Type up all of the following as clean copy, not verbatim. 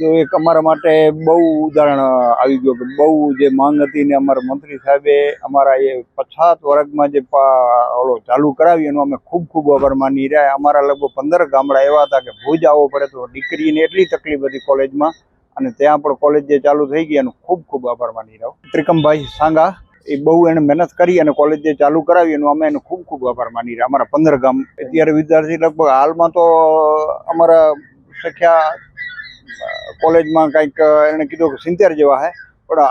તો એક અમારા માટે બહુ ઉદાહરણ આવી ગયું કે બહુ જે માંગ હતી ને અમારા મંત્રી સાહેબે અમારા એ પછાત વર્ગમાં જે ઓલો ચાલુ કરાવી એનો અમે ખૂબ ખૂબ આભાર માની રહ્યા. અમારા લગભગ 15 ગામડા એવા હતા કે ભુજ આવવો પડે તો દીકરીને એટલી તકલીફ હતી કોલેજમાં, અને ત્યાં પણ કોલેજ જે ચાલુ થઈ ગઈ એનો ખૂબ ખૂબ આભાર માની રહ્યો. ત્રિકમભાઈ સાંગા એ બહુ એને મહેનત કરી અને કોલેજ જે ચાલુ કરાવી એનો અમે એનો ખૂબ ખૂબ આભાર માની રહ્યા. અમારા 15 ગામ અત્યારે વિદ્યાર્થી લગભગ હાલમાં તો અમારા સંખ્યા કોલેજમાં કંઈક એને કીધું કે 70 જેવા હે, પણ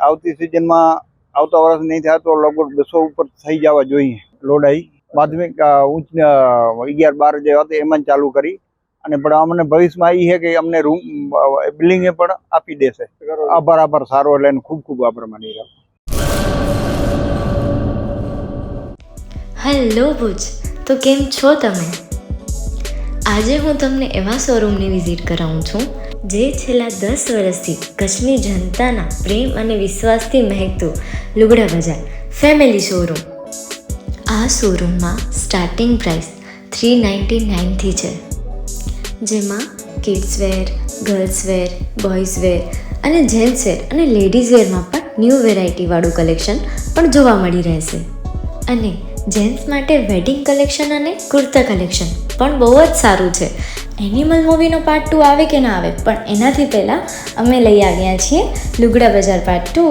આવતી સિઝનમાં આવતા વર્ષ નહીં થાય તો લગભગ 200 ઉપર થઈ જવા જોઈએ. લોડાઈ માધ્યમિક ઉચ્ચ 11-12 જે હતી એમાં જ ચાલુ કરી, અને પણ અમને ભવિષ્યમાં એ છે કે અમને રૂમ બિલ્ડિંગ પણ આપી દેશે. આભાર સારો, એટલે એને ખૂબ ખૂબ આભાર માની રહ્યો. હેલો ભુજ, તો કેમ છો તમે? આજે હું તમને એવા શોરૂમની વિઝિટ કરાવું છું જે છેલ્લા 10 વર્ષથી કચ્છની જનતાના પ્રેમ અને વિશ્વાસથી મહેકતું લુગડા બજાર ફેમિલી શોરૂમ. આ શોરૂમમાં સ્ટાર્ટિંગ પ્રાઇસ 399થી છે, જેમાં kids wear, girls wear, boys wear અને જેન્ટ્સ વેર અને લેડીઝ વેરમાં પણ ન્યૂ વેરાયટીવાળું કલેક્શન પણ જોવા મળી રહેશે. અને જેન્ટ્સ માટે વેડિંગ કલેક્શન અને કુર્તા કલેક્શન પણ બહુ જ સારું છે. એનિમલ મૂવીનો પાર્ટ 2 આવે કે ના આવે, પણ એનાથી પહેલાં અમે લઈ આવ્યા છીએ લુગડા બજાર પાર્ટ 2,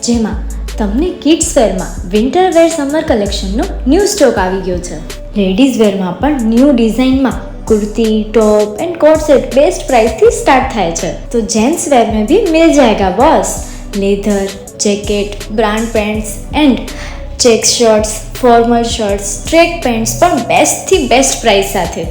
જેમાં તમને કિડ્સ વેરમાં વિન્ટર વેર સમર કલેક્શનનો ન્યૂ સ્ટોક આવી ગયો છે. લેડીઝ વેરમાં પણ ન્યૂ ડિઝાઇનમાં kurti, top and coat set best price थी स्टार्ट થાય છે. तो जेंट्स वेर में भी मिल जाएगा boss. Leather, jacket, brand pants and check shirts, formal shirts, track pants પણ બેસ્ટથી બેસ્ટ પ્રાઇસ સાથે.